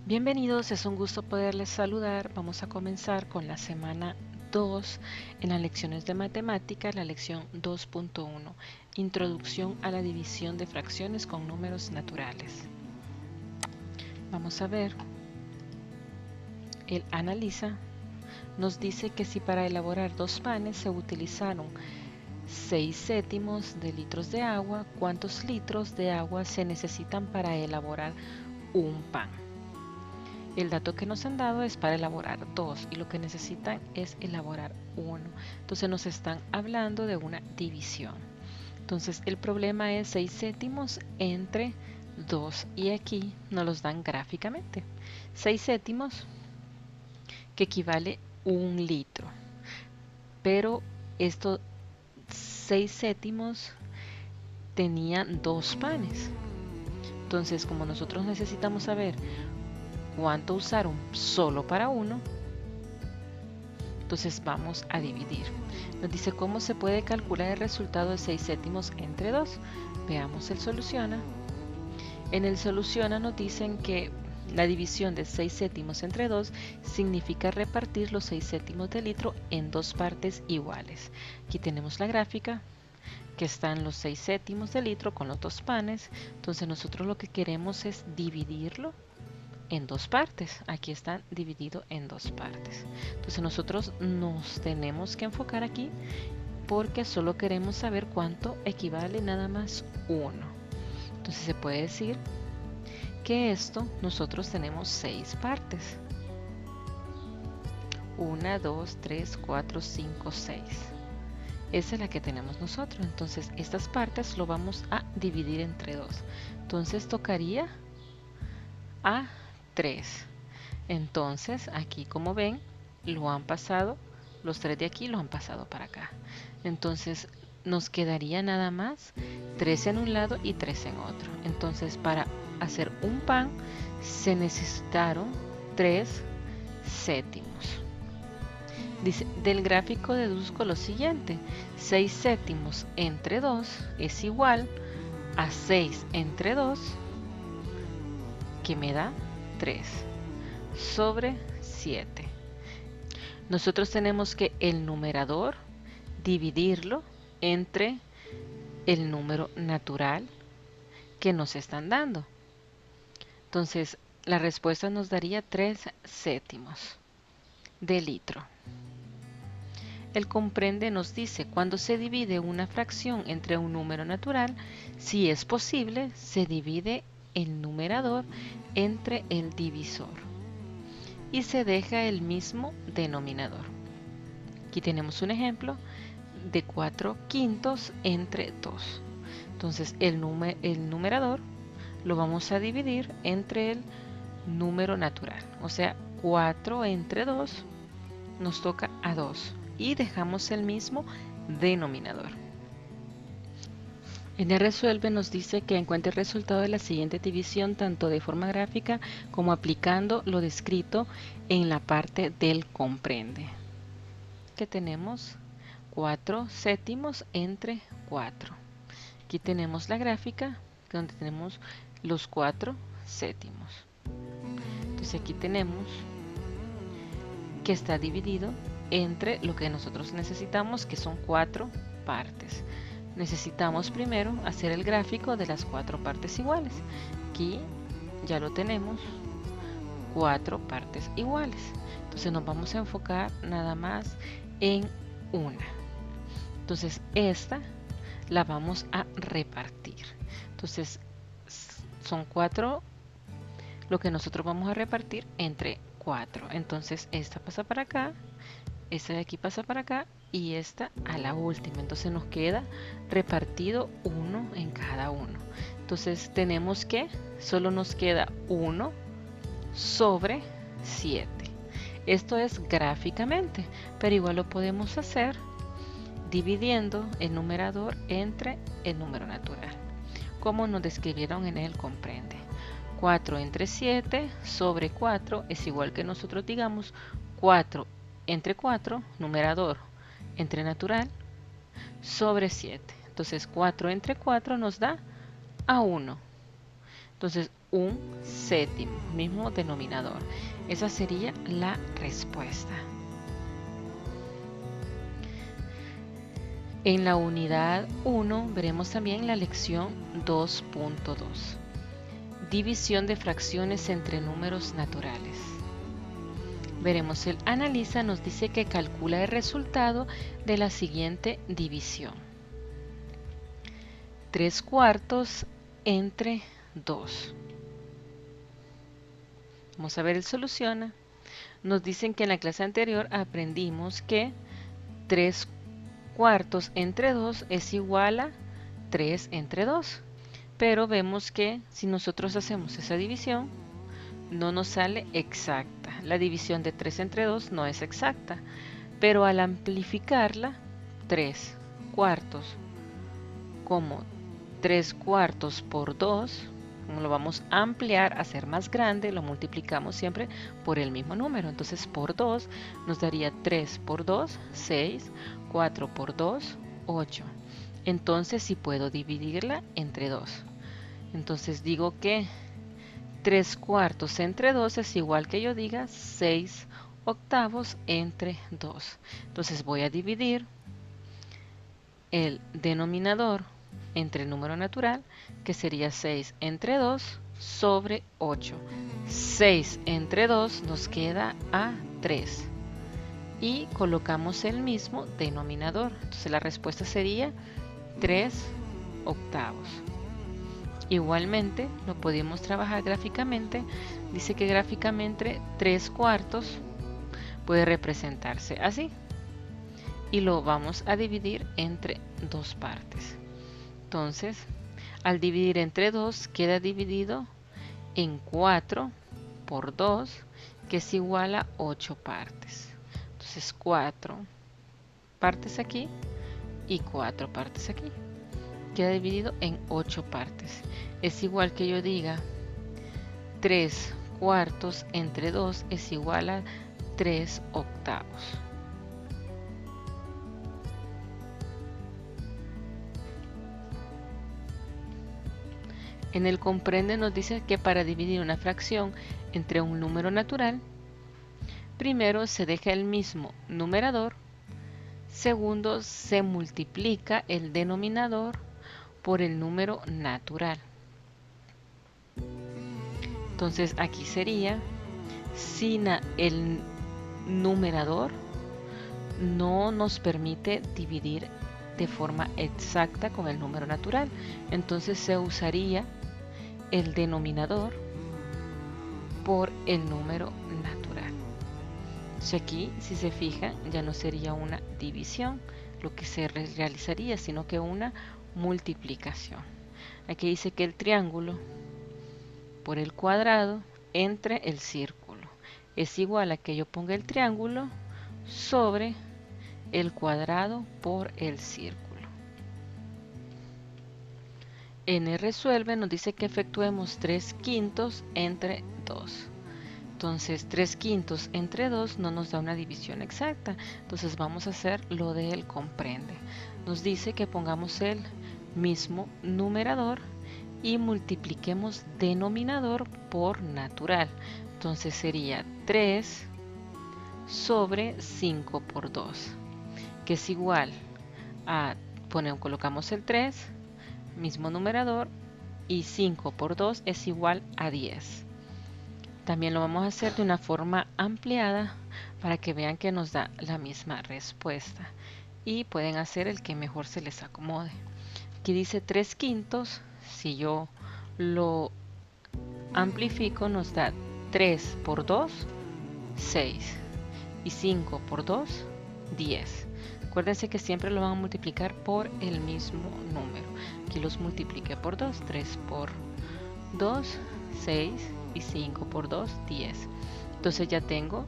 Bienvenidos, es un gusto poderles saludar. Vamos a comenzar con la semana 2 en las lecciones de matemática, la lección 2.1, Introducción a la división de fracciones con números naturales. Vamos a ver, él analiza, nos dice que si para elaborar 2 panes se utilizaron 6 séptimos de litros de agua, ¿cuántos litros de agua se necesitan para elaborar un pan? El dato que nos han dado es para elaborar 2 y lo que necesitan es elaborar 1. Entonces nos están hablando de una división. Entonces el problema es 6 séptimos entre 2 y aquí nos los dan gráficamente. 6 séptimos que equivale 1 litro. Pero estos 6 séptimos tenían 2 panes. Entonces como nosotros necesitamos saber cuánto usaron solo para uno, entonces vamos a dividir. Nos dice cómo se puede calcular el resultado de 6 séptimos entre 2. Veamos el soluciona. En el soluciona nos dicen que la división de 6 séptimos entre 2 significa repartir los 6 séptimos de litro en 2 partes iguales. Aquí tenemos la gráfica que están los 6 séptimos de litro con los 2 panes. Entonces nosotros lo que queremos es dividirlo en 2 partes. Aquí están dividido en 2 partes. Entonces nosotros nos tenemos que enfocar aquí porque solo queremos saber cuánto equivale nada más 1. Entonces se puede decir que esto nosotros tenemos 6 partes. 1, 2, 3, 4, 5, 6. Esa es la que tenemos nosotros. Entonces estas partes lo vamos a dividir entre 2. Entonces tocaría a 3. Entonces aquí como ven lo han pasado, los 3 de aquí lo han pasado para acá. Entonces nos quedaría nada más 3 en un lado y 3 en otro. Entonces para hacer un pan se necesitaron 3 séptimos. Dice, del gráfico deduzco lo siguiente: 6 séptimos entre 2 es igual a 6 entre 2, que me da 3 sobre 7. Nosotros tenemos que el numerador dividirlo entre el número natural que nos están dando. Entonces, la respuesta nos daría 3 séptimos de litro. El comprende nos dice, cuando se divide una fracción entre un número natural, si es posible, se divide el numerador entre el divisor y se deja el mismo denominador. Aquí tenemos un ejemplo de 4 quintos entre 2. Entonces el numerador lo vamos a dividir entre el número natural. O sea, 4 entre 2 nos toca a 2 y dejamos el mismo denominador. En el resuelve nos dice que encuentre el resultado de la siguiente división tanto de forma gráfica como aplicando lo descrito en la parte del comprende. Que tenemos 4 séptimos entre 4. Aquí tenemos la gráfica donde tenemos los 4 séptimos. Entonces aquí tenemos que está dividido entre lo que nosotros necesitamos, que son 4 partes. Necesitamos primero hacer el gráfico de las 4 partes iguales. Aquí ya lo tenemos, 4 partes iguales. Entonces nos vamos a enfocar nada más en una. Entonces esta la vamos a repartir. Entonces son 4 lo que nosotros vamos a repartir entre 4. Entonces esta pasa para acá, esta de aquí pasa para acá y esta a la última. Entonces nos queda repartido 1 en cada uno. Entonces tenemos que solo nos queda 1 sobre 7. Esto es gráficamente, pero igual lo podemos hacer dividiendo el numerador entre el número natural, como nos describieron en el comprende. 4 entre 7 sobre 4 es igual que nosotros digamos 4 entre 4, numerador entre natural, sobre 7. Entonces 4 entre 4 nos da a 1. Entonces un séptimo, mismo denominador. Esa sería la respuesta. En la unidad 1 veremos también la lección 2.2. División de fracciones entre números naturales. Veremos el analiza, nos dice que calcula el resultado de la siguiente división. 3/4 entre 2. Vamos a ver el soluciona. Nos dicen que en la clase anterior aprendimos que 3/4 entre 2 es igual a 3 entre 2. Pero vemos que si nosotros hacemos esa división, no nos sale exacta. La división de 3 entre 2 no es exacta. Pero al amplificarla, 3/4 como 3/4 por 2, como lo vamos a ampliar, a hacer más grande, lo multiplicamos siempre por el mismo número. Entonces por 2 nos daría 3 por 2, 6, 4 por 2, 8. Entonces sí puedo dividirla entre 2. Entonces digo que 3/4 entre 2 es igual que yo diga 6/8 entre 2. Entonces voy a dividir el denominador entre el número natural, que sería 6 entre 2 sobre 8. 6 entre 2 nos queda a 3. Y colocamos el mismo denominador. Entonces la respuesta sería 3/8. Igualmente lo podemos trabajar gráficamente. Dice que gráficamente 3/4 puede representarse así. Y lo vamos a dividir entre dos partes. Entonces, al dividir entre 2 queda dividido en 4 por 2, que es igual a 8 partes. Entonces 4 partes aquí y 4 partes aquí. Queda dividido en 8 partes. Es igual que yo diga 3/4 entre 2 es igual a 3/8. En el comprende nos dice que para dividir una fracción entre un número natural, primero se deja el mismo numerador, segundo se multiplica el denominador por el número natural. Entonces aquí sería, si el numerador no nos permite dividir de forma exacta con el número natural, entonces se usaría el denominador por el número natural. Entonces aquí, si se fijan, ya no sería una división lo que se realizaría, sino que una multiplicación. Aquí dice que el triángulo por el cuadrado entre el círculo es igual a que yo ponga el triángulo sobre el cuadrado por el círculo. N resuelve, nos dice que efectuemos 3/5 entre 2. Entonces 3/5 entre 2 no nos da una división exacta. Entonces vamos a hacer lo del comprende. Nos dice que pongamos el mismo numerador y multipliquemos denominador por natural. Entonces sería 3 sobre 5 por 2, que es igual a, colocamos el 3, mismo numerador, y 5 por 2 es igual a 10. También lo vamos a hacer de una forma ampliada para que vean que nos da la misma respuesta. Y pueden hacer el que mejor se les acomode. Aquí dice 3/5. Si yo lo amplifico nos da 3 por 2, 6. Y 5 por 2, 10. Acuérdense que siempre lo van a multiplicar por el mismo número. Aquí los multipliqué por 2. 3 por 2, 6. Y 5 por 2, 10. Entonces ya tengo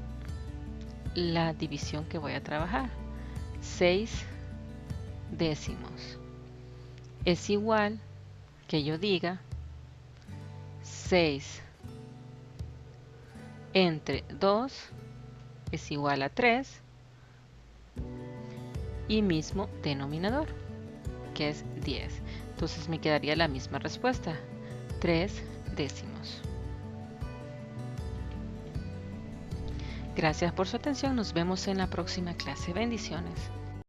la división que voy a trabajar. 6 décimos es igual que yo diga 6 entre 2 es igual a 3 y mismo denominador, que es 10. Entonces me quedaría la misma respuesta, 3 décimos. Gracias por su atención, nos vemos en la próxima clase. Bendiciones.